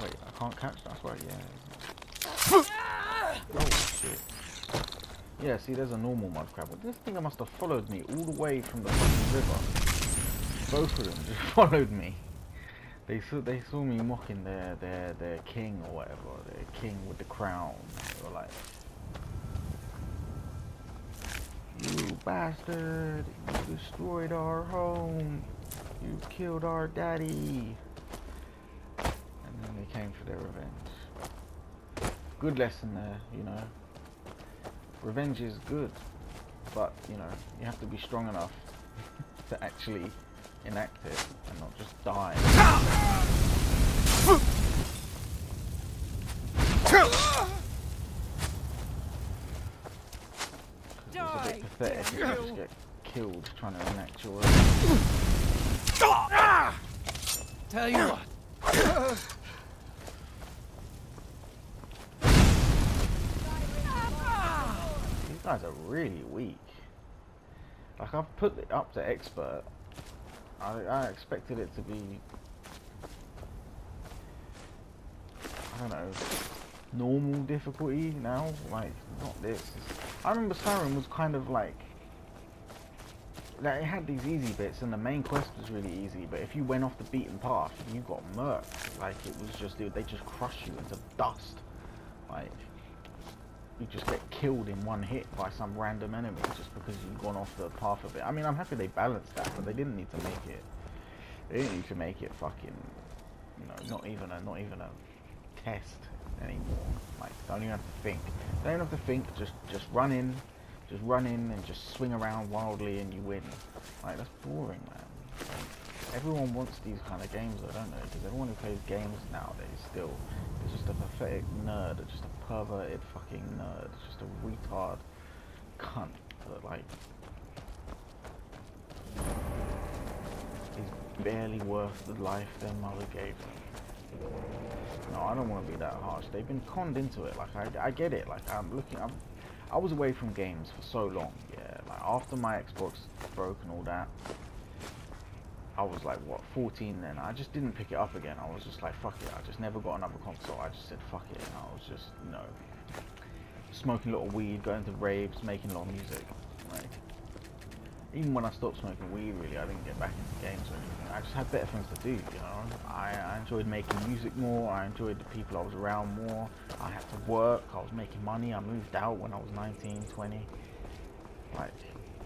Wait, I can't catch. That's right. Yeah. Oh shit. Yeah. See, there's a normal mud crab. Well, this thing must have followed me all the way from the fucking river. Both of them just followed me. They saw me mocking their king or whatever, their king with the crown. They were like, "You bastard! You destroyed our home! You killed our daddy!" And then they came for their revenge. Good lesson there, you know. Revenge is good, but you know you have to be strong enough to actually enact it and not just die. It's a bit pathetic if you just get killed trying to enact your own. Tell you what. These guys are really weak. Like, I've put it up to expert. I expected it to be, I don't know, normal difficulty now. Like, not this. I remember Skyrim was kind of like it had these easy bits and the main quest was really easy, but if you went off the beaten path, you got murked. Like, it was just, they just crush you into dust. Like, you just get killed in one hit by some random enemy just because you've gone off the path of it. I mean, I'm happy they balanced that, but they didn't need to make it. They didn't need to make it fucking, you know, not even a test anymore. Like, don't even have to think. Don't even have to think. Just run in and just swing around wildly and you win. Like, that's boring, man. Like, everyone wants these kind of games, though, don't they? Because everyone who plays games nowadays still is just a pathetic nerd, just a perverted fucking nerd, just a retard cunt that, like, is barely worth the life their mother gave them. No, I don't want to be that harsh. They've been conned into it. Like, I get it. Like, I was away from games for so long. Yeah, like, after my Xbox broke and all that, I was like, what, 14 then? I just didn't pick it up again. I was just like, fuck it. I just never got another console. I just said, fuck it. And I was just, you know, smoking a lot of weed, going to raves, making a lot of music. Like, even when I stopped smoking weed, really, I didn't get back into games or anything. I just had better things to do, you know. I enjoyed making music more. I enjoyed the people I was around more. I had to work. I was making money. I moved out when I was 19, 20. Like,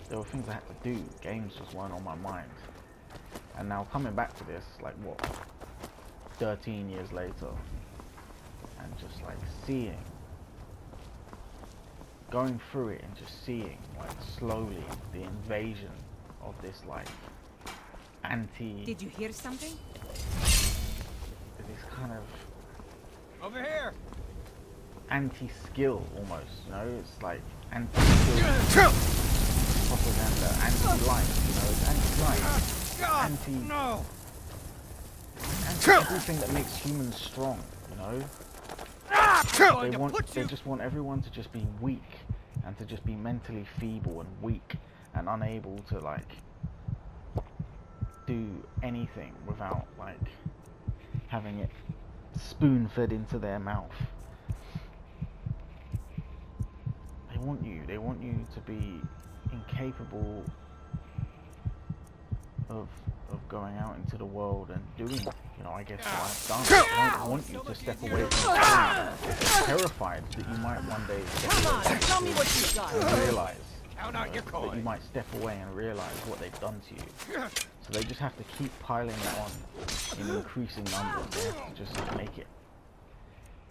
there were things I had to do. Games just weren't on my mind. And now coming back to this, like, what, 13 years later, and just like seeing, going through it and just seeing, like, slowly the invasion of this, like, Did you hear something? this kind of Over here. anti-skill almost, you know. It's like anti-skill propaganda, anti-life, you know. It's anti-life. Anti everything that makes humans strong, you know. They just want everyone to just be weak and to just be mentally feeble and weak and unable to, like, do anything without, like, having it spoon-fed into their mouth. They want you to be incapable of going out into the world and doing, you know, I guess what I've done. They don't want you to step away from the game. They're terrified that you might one day step away Tell me what you got. and realise That you might step away and realise what they've done to you. So they just have to keep piling it on in increasing numbers. They have to just make it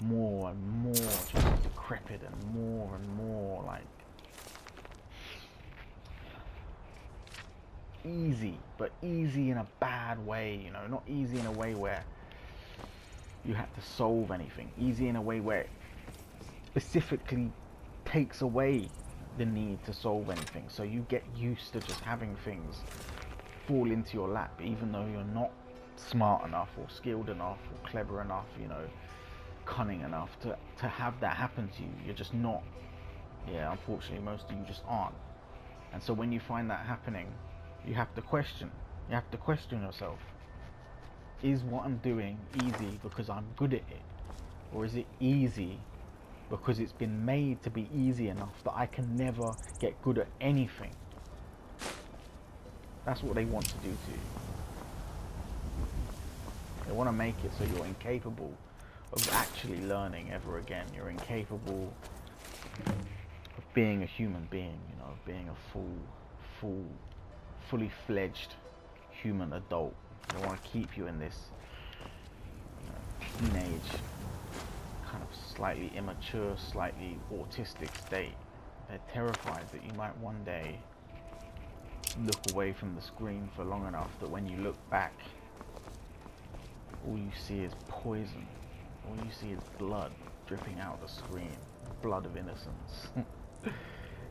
more and more just decrepit and more like easy, but easy in a bad way, you know, not easy in a way where you have to solve anything, easy in a way where it specifically takes away the need to solve anything, so you get used to just having things fall into your lap, even though you're not smart enough or skilled enough or clever enough, you know, cunning enough to have that happen to you. You're just not. Yeah, unfortunately most of you just aren't. And so when you find that happening, you have to question yourself. is what I'm doing easy because I'm good at it? Or is it easy because it's been made to be easy enough that I can never get good at anything? That's what they want to do to you. They want to make it so you're incapable of actually learning ever again. You're incapable of being a human being, you know, of being a fully fledged human adult. They want to keep you in this, you know, teenage, kind of slightly immature, slightly autistic state. They're terrified that you might one day look away from the screen for long enough that when you look back, all you see is poison. All you see is blood dripping out the screen. Blood of innocence.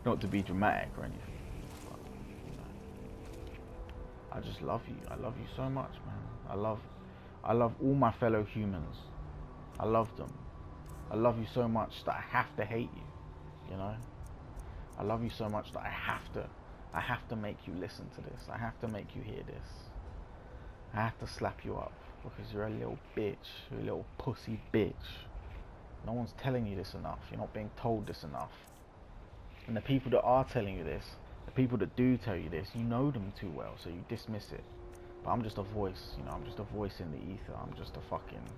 Not to be dramatic or anything, but, you know, I just love you. I love you so much, man. I love all my fellow humans. I love them. I love you so much that I have to hate you, you know? I love you so much that I have to make you listen to this. I have to make you hear this. I have to slap you up because you're a little bitch. You're a little pussy bitch. No one's telling you this enough. You're not being told this enough. And the people that are telling you this, the people that do tell you this, you know them too well, so you dismiss it. But I'm just a voice, you know, I'm just a voice in the ether. I'm just a fucking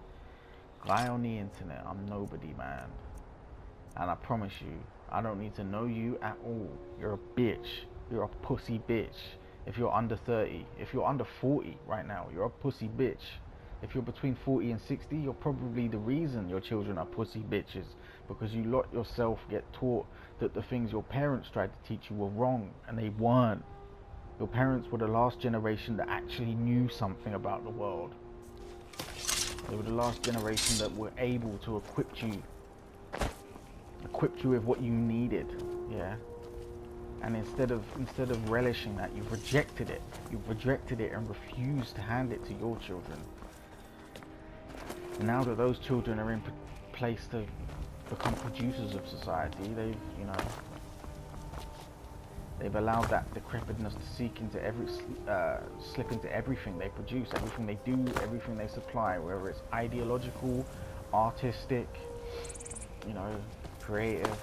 guy on the internet. I'm nobody, man. And I promise you, I don't need to know you at all. You're a bitch. You're a pussy bitch. If you're under 30, if you're under 40 right now, you're a pussy bitch. If you're between 40 and 60, you're probably the reason your children are pussy bitches, because you lot yourself get taught that the things your parents tried to teach you were wrong, and they weren't. Your parents were the last generation that actually knew something about the world. They were the last generation that were able to equip you with what you needed, yeah? And instead of relishing that, you've rejected it. You've rejected it and refused to hand it to your children. And now that those children are in place to become producers of society, they've allowed that decrepitness to slip into everything they produce, everything they do, everything they supply, whether it's ideological, artistic, you know, creative,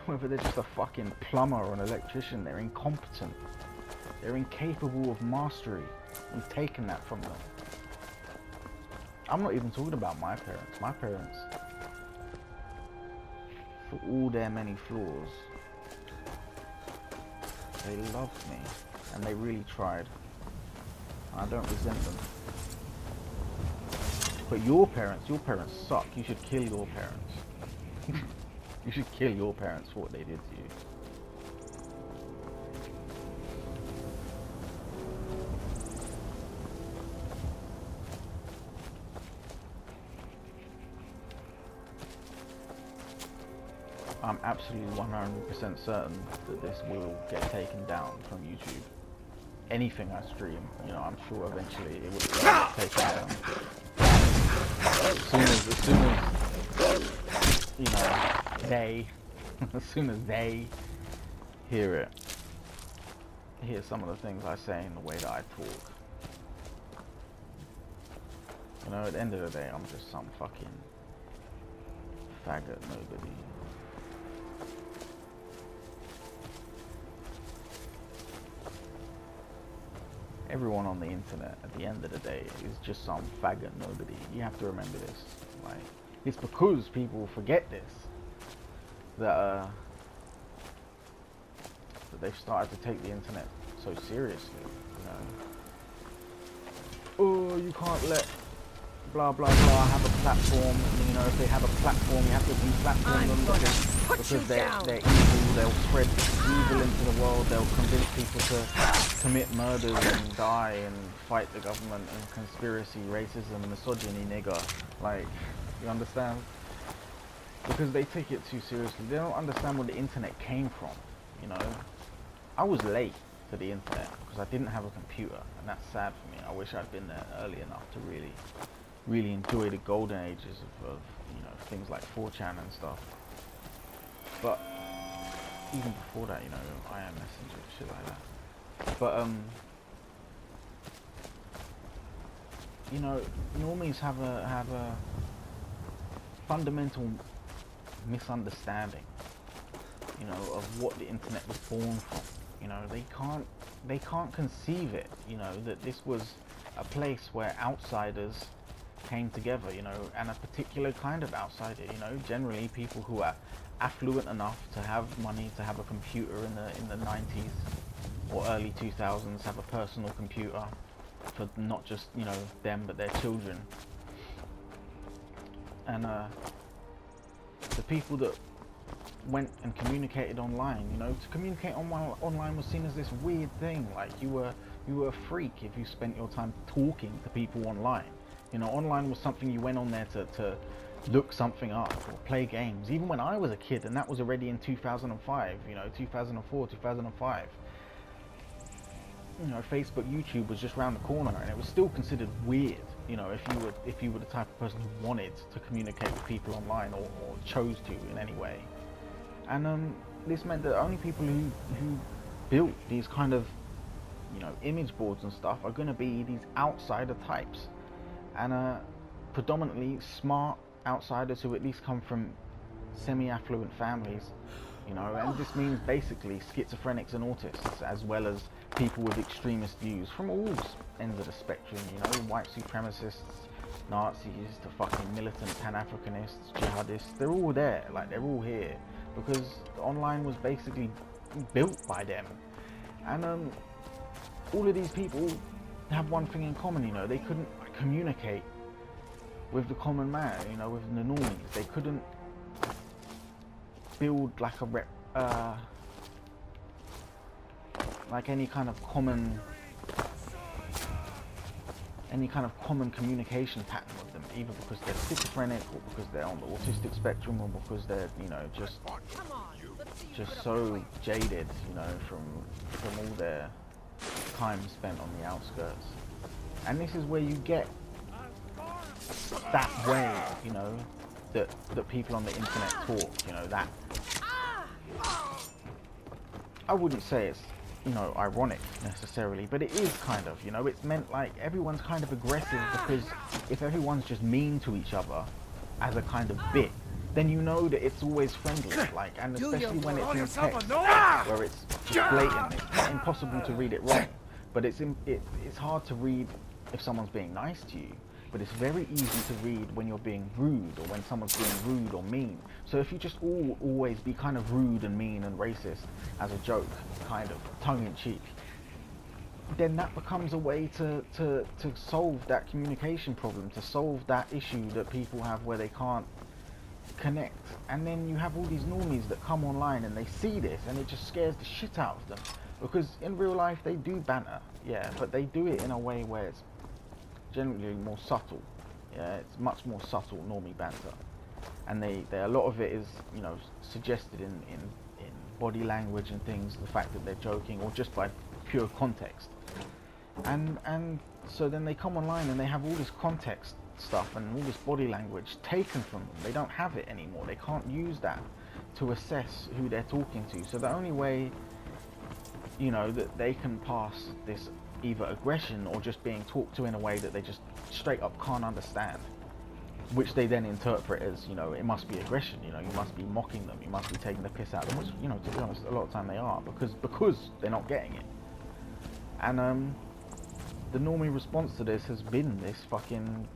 whether they're just a fucking plumber or an electrician. They're incompetent. They're incapable of mastery. We've taken that from them. I'm not even talking about my parents. My parents, for all their many flaws, they loved me, and they really tried. I don't resent them. But your parents suck. You should kill your parents. You should kill your parents for what they did to you. I'm absolutely 100% certain that this will get taken down from YouTube. Anything I stream, you know, I'm sure eventually it will get taken down. As soon as you know, as soon as they hear some of the things I say and the way that I talk. You know, at the end of the day, I'm just some fucking faggot nobody. Everyone on the internet, at the end of the day, is just some faggot nobody. You have to remember this. Like, it's because people forget this that they've started to take the internet so seriously. You know, oh, you can't let blah blah blah have a platform. You know, if they have a platform, you have to deplatform them because they're evil. They'll spread evil into the world. They'll convince people to commit murders and die and fight the government and conspiracy, racism, misogyny, nigger. Like, you understand? Because they take it too seriously. They don't understand where the internet came from. You know, I was late to the internet because I didn't have a computer, and that's sad for me. I wish I'd been there early enough to really enjoy the golden ages of you know, things like 4chan and stuff. But even before that, you know, IM Messenger, shit like that. But you know, normies have a fundamental misunderstanding, you know, of what the internet was born from. You know, they can't conceive it, you know, that this was a place where outsiders came together, you know, and a particular kind of outsider, you know, generally people who are affluent enough to have money to have a computer in the 90s or early 2000s, have a personal computer for not just, you know, them but their children. And the people that went and communicated online, you know, to communicate online was seen as this weird thing, like you were a freak if you spent your time talking to people online. You know, online was something you went on there to look something up or play games. Even when I was a kid, and that was already in 2005, you know, 2004, 2005. You know, Facebook, YouTube was just around the corner, and it was still considered weird, you know, if you were the type of person who wanted to communicate with people online or chose to in any way. And this meant that only people who built these kind of, you know, image boards and stuff are going to be these outsider types, and predominantly smart outsiders who at least come from semi-affluent families, you know, and this means basically schizophrenics and autists, as well as people with extremist views from all ends of the spectrum, you know, white supremacists, Nazis, to fucking militant Pan-Africanists, jihadists. They're all there, like they're all here, because online was basically built by them. And all of these people have one thing in common, you know, they couldn't communicate with the common man, you know, with the normies. They couldn't build like like any kind of common communication pattern with them, either because they're schizophrenic or because they're on the autistic spectrum or because they're, you know, just so jaded, you know, from all their time spent on the outskirts. And this is where you get that way, you know, that people on the internet talk, you know, that I wouldn't say it's, you know, ironic necessarily, but it is kind of, you know, it's meant like everyone's kind of aggressive, because if everyone's just mean to each other as a kind of bit, then you know that it's always friendly, like, and especially when it's in text, where it's just blatant, it's not impossible to read it wrong, but it's hard to read if someone's being nice to you. But it's very easy to read when you're being rude, or when someone's being rude or mean. So if you just always be kind of rude and mean and racist as a joke, kind of tongue-in-cheek, then that becomes a way to solve that communication problem, to solve that issue that people have where they can't connect. And then you have all these normies that come online and they see this, and it just scares the shit out of them, because in real life they do banter, yeah, but they do it in a way where it's generally more subtle. Yeah, it's much more subtle normie banter, and they a lot of it is, you know, suggested in body language and things, the fact that they're joking, or just by pure context. And so then they come online and they have all this context stuff and all this body language taken from them. They don't have it anymore. They can't use that to assess who they're talking to. So the only way, you know, that they can pass this either aggression or just being talked to in a way that they just straight up can't understand, which they then interpret as, you know, it must be aggression, you know, you must be mocking them, you must be taking the piss out of them, which, you know, to be honest, a lot of time they are, because they're not getting it. And the normie response to this has been this fucking,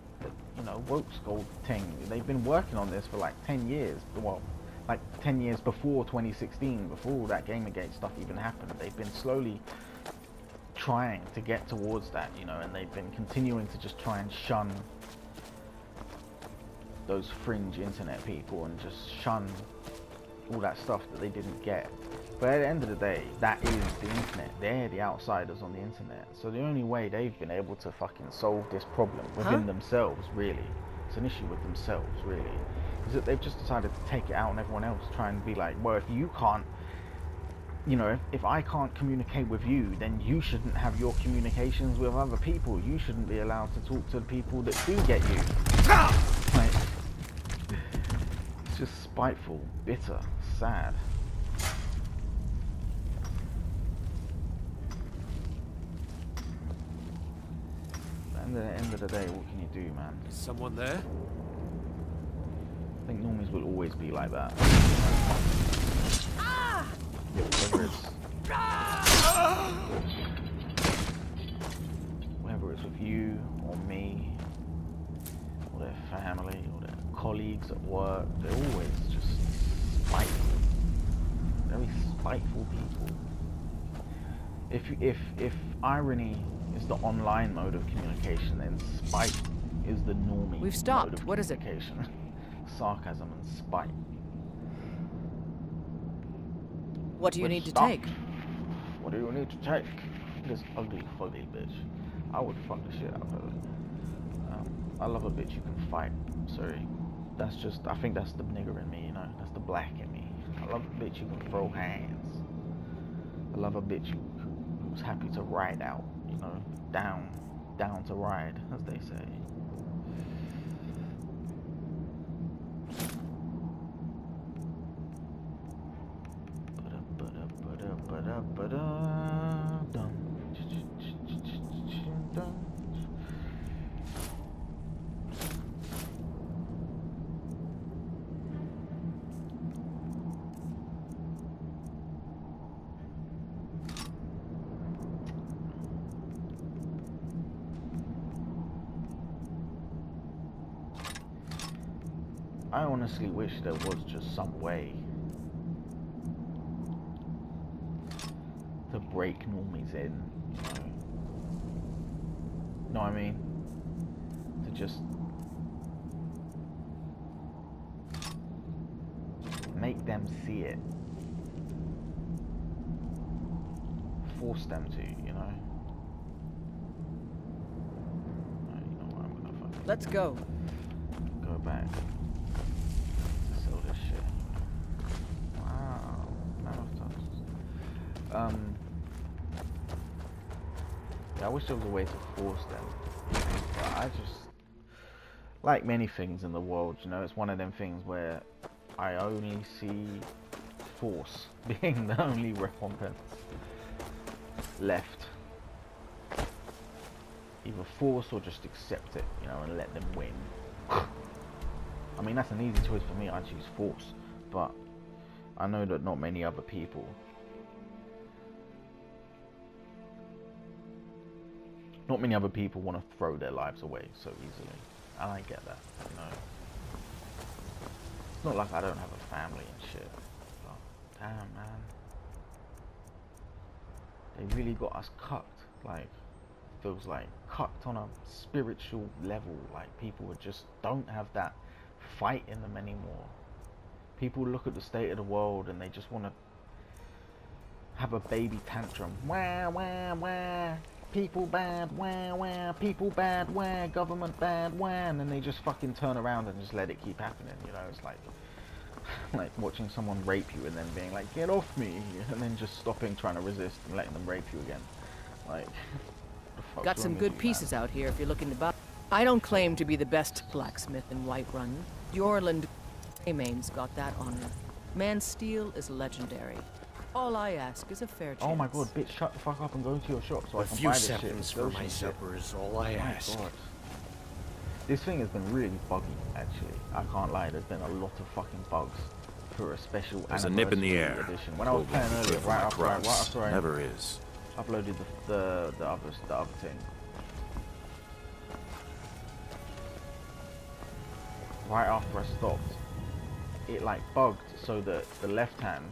you know, woke skull thing. They've been working on this for like 10 years, well, like 10 years before 2016, before all that Gamergate stuff even happened. They've been slowly trying to get towards that, you know, and they've been continuing to just try and shun those fringe internet people and just shun all that stuff that they didn't get. But at the end of the day, that is the internet. They're the outsiders on the internet. So the only way they've been able to fucking solve this problem within themselves, really, it's an issue with themselves, really, is that they've just decided to take it out on everyone else, try and be like, well, if you can't, you know, if I can't communicate with you, then you shouldn't have your communications with other people. You shouldn't be allowed to talk to the people that do get you. Like, it's just spiteful, bitter, sad. And at the end of the day, what can you do, man? Is someone there? I think normies will always be like that. Ah! Whether it's with you or me or their family or their colleagues at work, they're always just spiteful. Very spiteful people. If irony is the online mode of communication, then spite is the normie We've stopped. mode of What is it? communication. Sarcasm and spite. What do you We're need to stopped. take? What do you need to take? This ugly, fugly bitch. I would fuck the shit out of her. I love a bitch you can fight. Sorry. That's just, I think that's the nigger in me, you know? That's the black in me. I love a bitch who can throw hands. I love a bitch who's happy to ride out, you know? Down to ride, as they say. I honestly wish there was just some way to break normies in, you know what I mean? To just make them see it. Force them to, you know? You know what, I'm gonna fucking Let's go. go back. Sell this shit. Wow. Out of touch. Yeah, I wish there was a way to force them. But I just, like many things in the world, you know, it's one of them things where I only see force being the only recompense left. Either force or just accept it, you know, and let them win. I mean, that's an easy choice for me. I choose force, but I know that not many other people. Not many other people want to throw their lives away so easily, and I get that, you know. It's not like I don't have a family and shit. But, damn, man. They really got us cucked, like, feels like cucked on a spiritual level. Like, people just don't have that fight in them anymore. People look at the state of the world and they just want to have a baby tantrum. Wah, wah, wah. People bad, wah, wah. People bad, wah. Government bad, wah. And then they just fucking turn around and just let it keep happening, you know. It's like watching someone rape you and then being like, get off me, and then just stopping, trying to resist and letting them rape you again. Like, Got some good pieces out here if you're looking to buy. I don't claim to be the best blacksmith in Whiterun. Jorland Main's got that honor. Man's steel is legendary. All I ask is a fair chance. Oh my god, bitch, shut the fuck up and go to your shop so I can buy this shit. A few seconds for my supper is all I ask. God. This thing has been really buggy, actually. I can't lie, there's been a lot of fucking bugs for a special There's a nip in the air. edition. When I was playing earlier, right after I Never is. uploaded the other thing. Right after I stopped, it like bugged so that the left hand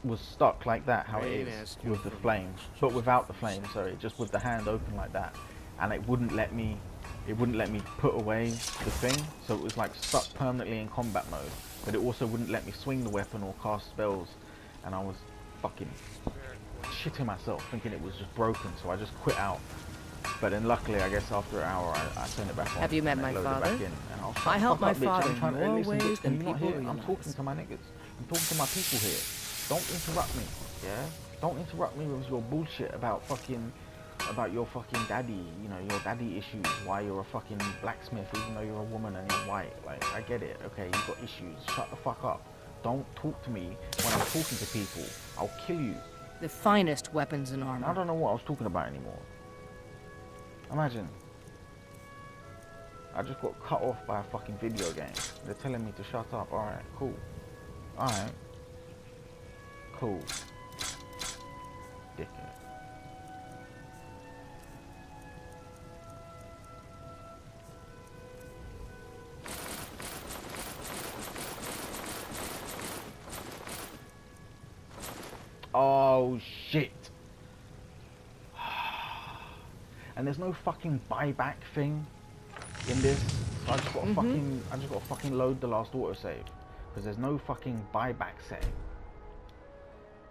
was stuck like that, how it is with the flame, but without the flame, sorry, just with the hand open like that, and it wouldn't let me put away the thing, so it was like stuck permanently in combat mode, but it also wouldn't let me swing the weapon or cast spells, and I was fucking shitting myself thinking it was just broken, so I just quit out. But then luckily, I guess after an hour, I turned it back on. Have you met my father? I help my father in more ways than people realize. I'm talking to my niggas. I'm talking to my people here. Don't interrupt me, yeah? Don't interrupt me with your bullshit about your fucking daddy, you know, your daddy issues, why you're a fucking blacksmith even though you're a woman and you're white. Like, I get it, okay, you've got issues. Shut the fuck up. Don't talk to me when I'm talking to people. I'll kill you. The finest weapons and armor. I don't know what I was talking about anymore. Imagine, I just got cut off by a fucking video game. They're telling me to shut up. Alright, cool. Alright. Cool. Dickhead. Oh shit. And there's no fucking buyback thing in this. So I just got to fucking load the last autosave. Because there's no fucking buyback setting.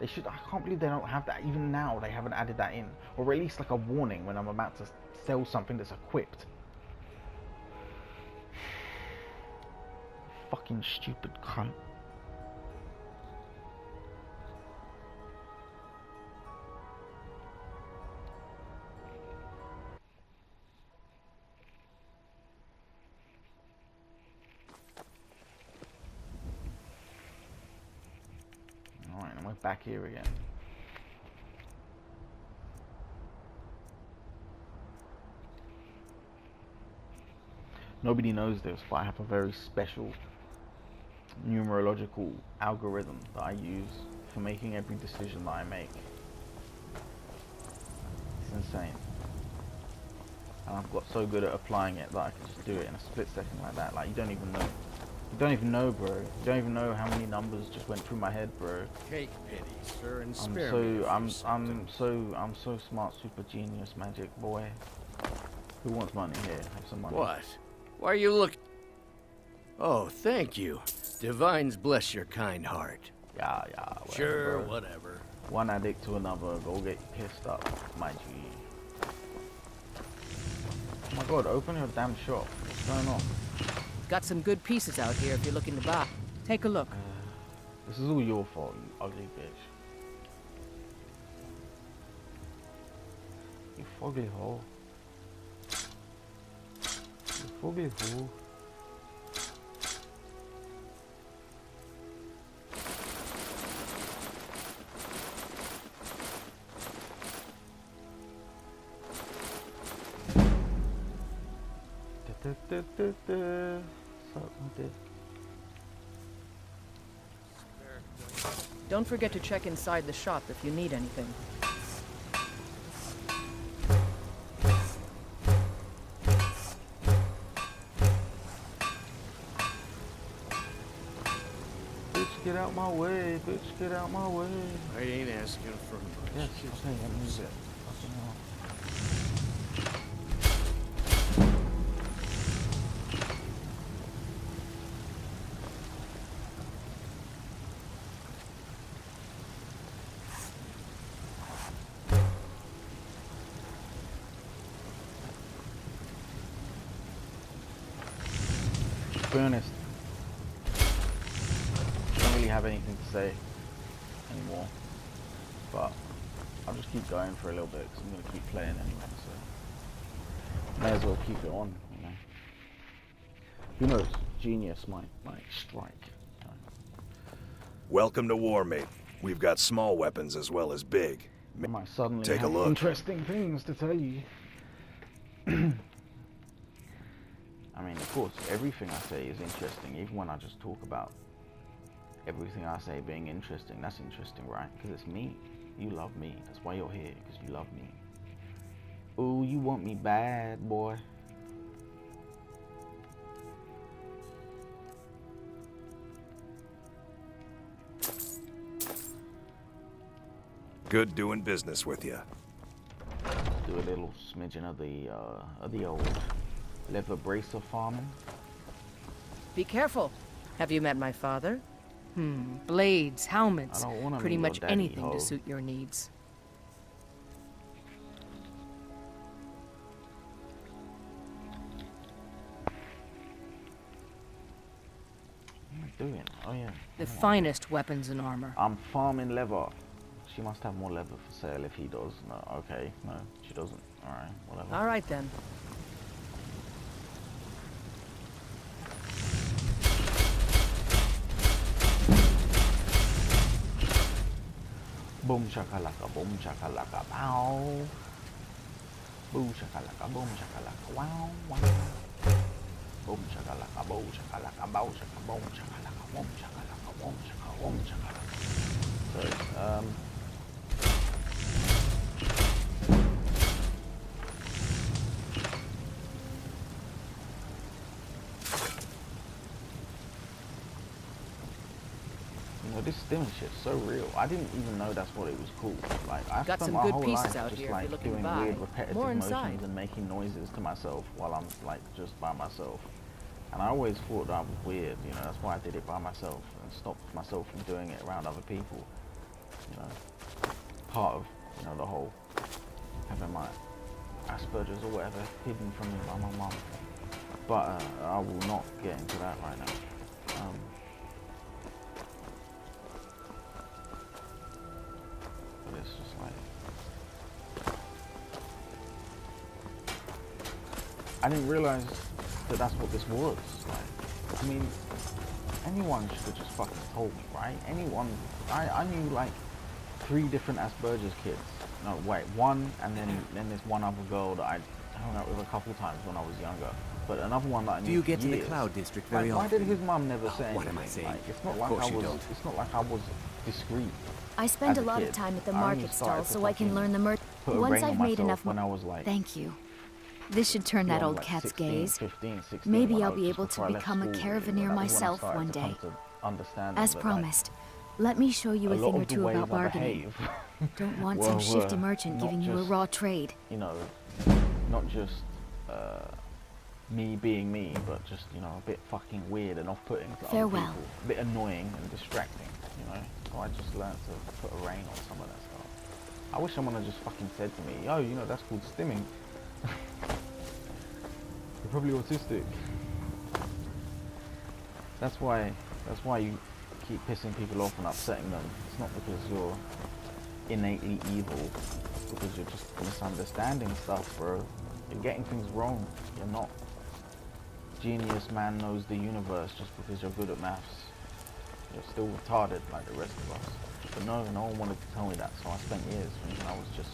They should, I can't believe they don't have that. Even now they haven't added that in. Or at least like a warning when I'm about to sell something that's equipped. Fucking stupid cunt. Alright, and we're back here again. Nobody knows this, but I have a very special numerological algorithm that I use for making every decision that I make. It's insane. And I've got so good at applying it that I can just do it in a split second like that. Like, you don't even know. You don't even know, bro. You don't even know how many numbers just went through my head, bro. Cake pity, sir, and spare me. I'm so smart, super genius, magic boy. Who wants money here? Have some money. What? Why are you looking? Oh, thank you. Divines bless your kind heart. Yeah, whatever, Sure, bro. whatever. One addict to another, go get pissed up, my G. Oh my god, open your damn shop. What's going on? Got some good pieces out here if you're looking to buy. Take a look. This is all your fault, you ugly bitch. You fugly hoe. You fugly hoe. Don't forget to check inside the shop if you need anything. Bitch, get out my way. Bitch, get out my way. I ain't asking for much. Yes, okay, let me get. Fucking hell. To be honest, I don't really have anything to say anymore, but I'll just keep going for a little bit because I'm going to keep playing anyway, so may as well keep it on, you know. Who knows, genius might strike. You know. Welcome to War, mate. We've got small weapons as well as big. I might suddenly Take a have look. interesting things to tell you. I mean, of course, everything I say is interesting, even when I just talk about everything I say being interesting. That's interesting, right? Because it's me. You love me. That's why you're here, because you love me. Ooh, you want me bad, boy. Good doing business with you. Do a little smidgen of the old leather bracer farming. Be careful. Have you met my father? Blades, helmets, I don't wanna pretty meet much your daddy, anything ho. to suit your needs. What am I doing? Oh yeah. The finest weapons and armor. I'm farming leather. She must have more leather for sale if he does. No, okay, no, she doesn't. Alright, whatever. All right then. Boom shakalaka, boom shakalaka, pow. Boom shakalaka, boom shakalaka, wow, wow. chakalaka, boom, chakalaka, boom, chakalaka, boom, chakalaka, boom, chakalaka, boom, chakalaka, boom, chakalaka. So, you know, this stimming shit's so real. I didn't even know that's what it was called. Like, I Got spent some my good whole pieces life out just here if like you're looking doing to weird buy. repetitive More motions inside. and making noises to myself while I'm like just by myself. And I always thought that was weird, you know, that's why I did it by myself and stopped myself from doing it around other people. You know, part of, you know, the whole having my Asperger's or whatever hidden from me by my mum. But I will not get into that right now. But it's just like, I didn't realize that that's what this was. Like, I mean, anyone should have just fucking told me, right? Anyone. I knew like 3 different Asperger's kids. No, wait, one, and then there's one other girl that I hung out with a couple times when I was younger. But another one that I knew. Do you get for to the years. Cloud District very Why often? did his mum never say anything? What am I saying? Like, it's not Of like course I you was. don't. It's not like I was discreet. I spend As a a lot kid, of time at the I only market started stall to so I can fucking learn the put a Once ring on I've made myself enough when I was like. Thank you. This should turn that beyond, old like, cat's 16, gaze. 15, 16, Maybe when I I'll was be just able to before I left become a school, caravaneer that was when I myself started one to come day. to understand As that, like, promised, let me show you a a lot thing or of the two ways about I bargaining. behave, Don't want well, some shifty merchant not giving you a just, raw trade. you know, not just me being me, but just, you know, a bit fucking weird and off-putting to Farewell. other people, a bit annoying and distracting, you know. So I just learned to put a rein on some of that stuff. I wish someone had just fucking said to me, "Oh, you know, that's called stimming." You're probably autistic. That's why you keep pissing people off and upsetting them. It's not because you're innately evil. It's because you're just misunderstanding stuff, bro. You're getting things wrong. You're not genius man knows the universe just because you're good at maths. You're still retarded like the rest of us. But no one wanted to tell me that, so I spent years thinking I was just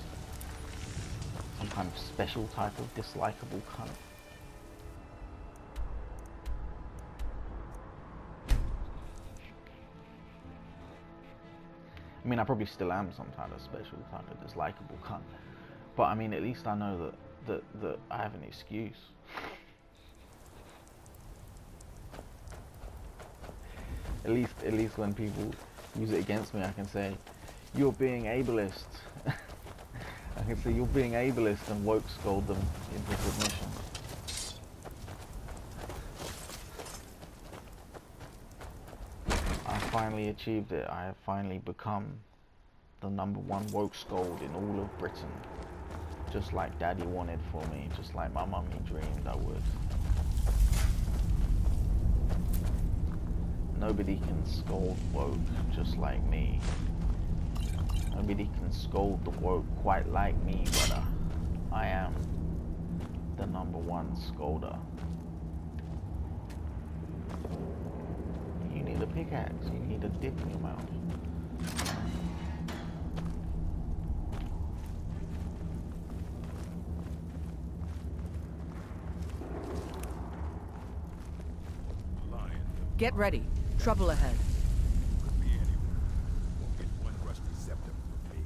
some kind of special type of dislikable cunt. I mean, I probably still am some kind of special type of dislikable cunt. But I mean, at least I know that I have an excuse. At least when people use it against me, I can say, "You're being ableist." I can say, "You're being ableist," and woke scold them into submission. I finally achieved it. I have finally become the #1 woke scold in all of Britain. Just like Daddy wanted for me, just like my mummy dreamed I would. Nobody can scold woke just like me. Nobody can scold the woke quite like me, brother. I am the #1 scolder. You need a pickaxe, you need a dip in your mouth. Get ready. Trouble ahead. Could be anyone. Won't get one rusty septum from me.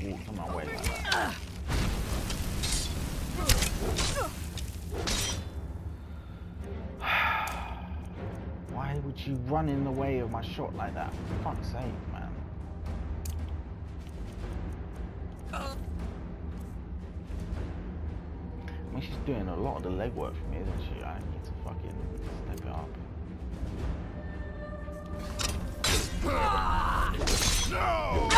Walked on my way like that. Why would you run in the way of my shot like that? For fuck's sake, man. I mean, she's doing a lot of the legwork for me, isn't she? I need to fucking step it up. No!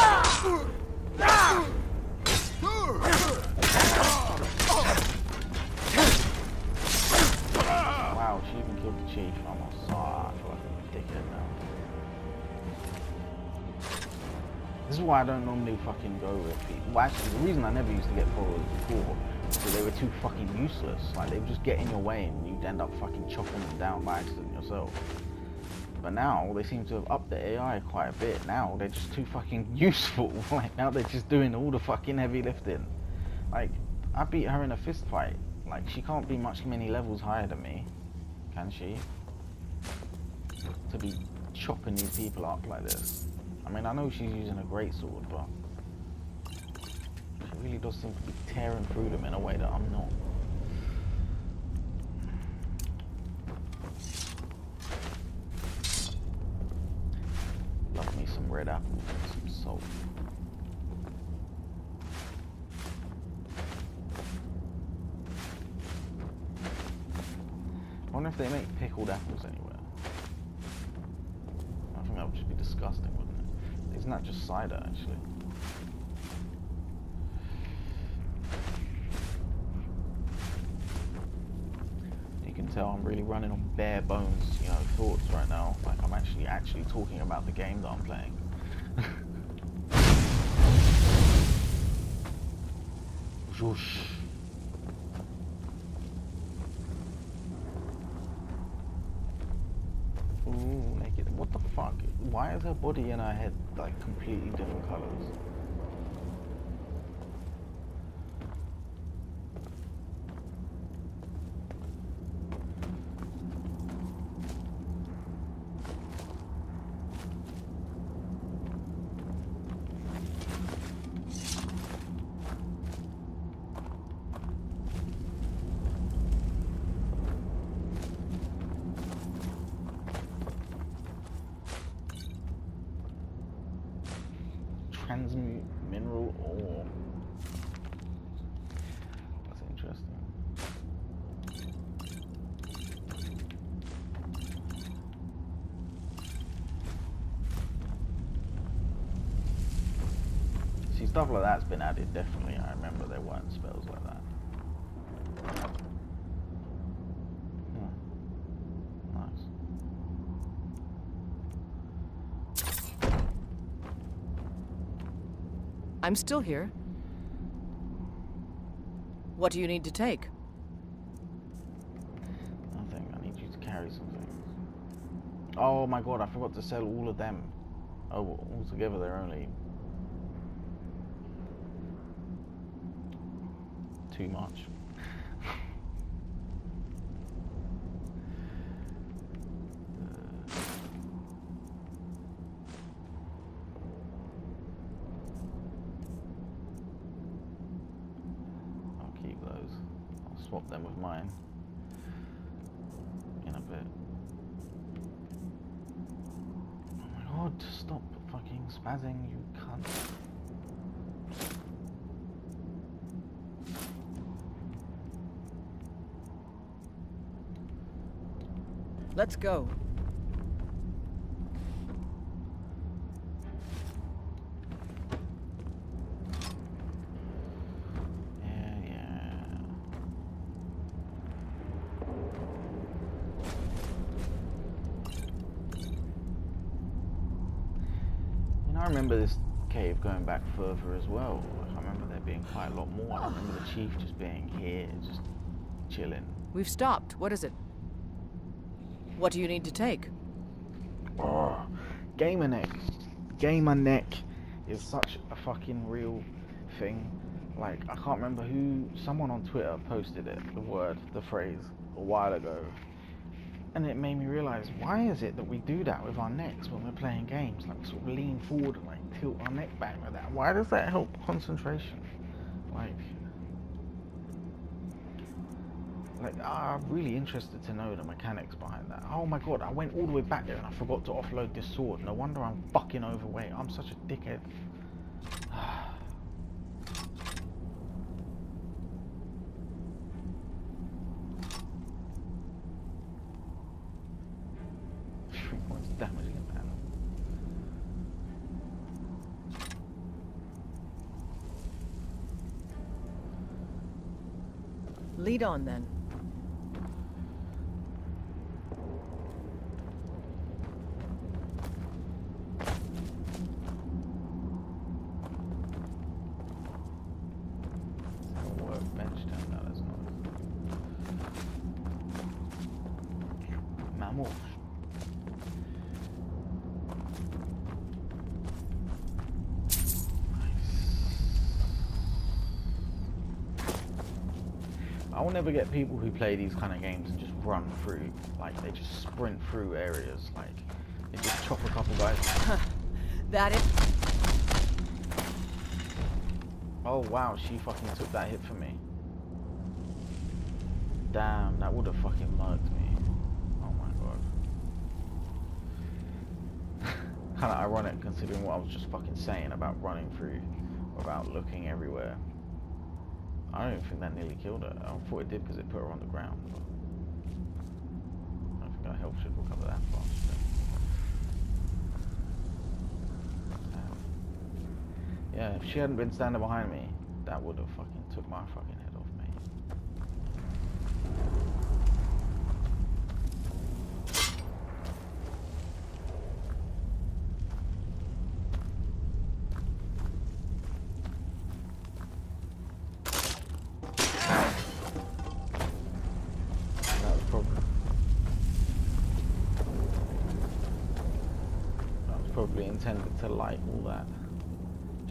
This is why I don't normally fucking go with people. Well, actually, the reason I never used to get followers before was because they were too fucking useless. Like, they would just get in your way and you'd end up fucking chopping them down by accident yourself. But now, they seem to have upped the AI quite a bit. Now, they're just too fucking useful. Like, now they're just doing all the fucking heavy lifting. Like, I beat her in a fist fight. Like, she can't be many levels higher than me. Can she? To be chopping these people up like this. I mean, I know she's using a great sword, but she really does seem to be tearing through them in a way that I'm not. Love me some red apples and some salt. I wonder if they make pickled apples anywhere. I think that would just be disgusting, wouldn't it? Isn't that just cider, actually? You can tell I'm really running on bare bones, you know, thoughts right now. Like I'm actually talking about the game that I'm playing. Whoosh. Ooh, naked. What the fuck? Why is her body and her head like completely different colors? Transmute mineral ore. That's interesting. See, stuff like that's been added, definitely. I remember there weren't spells like that. Nice. I'm still here. What do you need to take? Nothing. I need you to carry some things. Oh my god, I forgot to sell all of them. Oh, altogether they're only too much. Swap them with mine in a bit. Oh my god, stop fucking spazzing, you cunt. Let's go. I remember this cave going back further as well. I remember there being quite a lot more. I remember the chief just being here, just chilling. We've stopped. What is it? What do you need to take? Oh, gamer neck. Gamer neck is such a fucking real thing. Like, I can't remember who, someone on Twitter posted it, the phrase, a while ago. And it made me realise, why is it that we do that with our necks when we're playing games? Like, sort of lean forward and like tilt our neck back like that. Why does that help concentration? I'm really interested to know the mechanics behind that. Oh my god, I went all the way back there and I forgot to offload this sword. No wonder I'm fucking overweight. I'm such a dickhead. Damage against the animal. Lead on then. Vamos. I will never get people who play these kind of games and just run through, like they just sprint through areas, like they just chop a couple guys. That is. Oh wow, she fucking took that hit for me. Damn, that would have fucking murked me. Oh my god. Kinda ironic considering what I was just fucking saying about running through without looking everywhere. I don't even think that nearly killed her. I thought it did because it put her on the ground. But I don't think our health should recover that fast. Yeah, if she hadn't been standing behind me, that would have fucking took my fucking head off, mate. Probably intended to light all that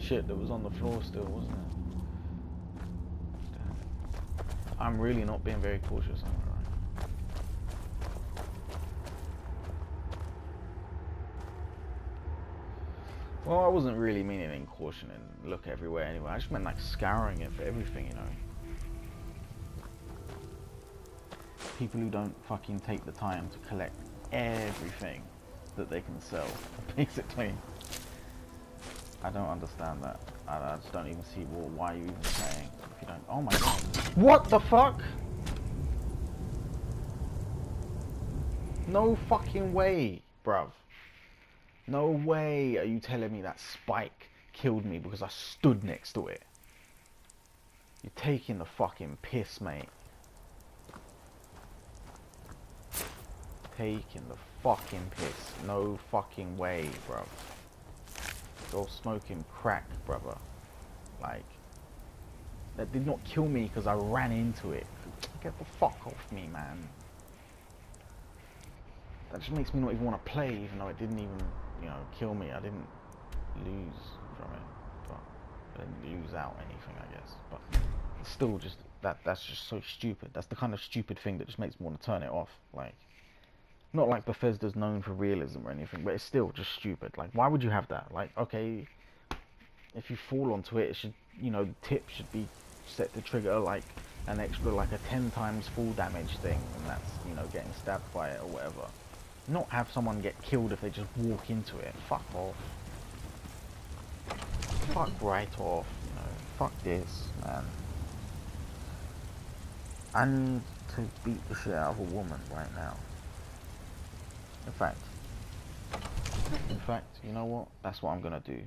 shit that was on the floor still, wasn't it? Damn. I'm really not being very cautious, am I right? Well, I wasn't really meaning caution and look everywhere anyway. I just meant like scouring it for everything, you know. People who don't fucking take the time to collect everything that they can sell, basically. I don't understand that. I just don't even see why you even saying if you don't. Oh my god! What the fuck? No fucking way, bruv. No way are you telling me that spike killed me because I stood next to it. You're taking the fucking piss, mate. Taking the fucking piss. No fucking way, bruv. You're smoking crack, brother. Like, that did not kill me because I ran into it. Get the fuck off me, man. That just makes me not even want to play, even though it didn't even, you know, kill me. I didn't lose from it, but I didn't lose out anything, I guess. But it's still just that's just so stupid. That's the kind of stupid thing that just makes me want to turn it off. Like, not like Bethesda's known for realism or anything, but it's still just stupid. Like, why would you have that? Like, okay, if you fall onto it, it should, you know, the tip should be set to trigger like an extra, like a 10 times full damage thing, and that's, you know, getting stabbed by it or whatever. Not have someone get killed if they just walk into it. Fuck off. Fuck right off, you know. Fuck this, man. I need to beat the shit out of a woman right now. In fact, you know what? That's what I'm gonna do.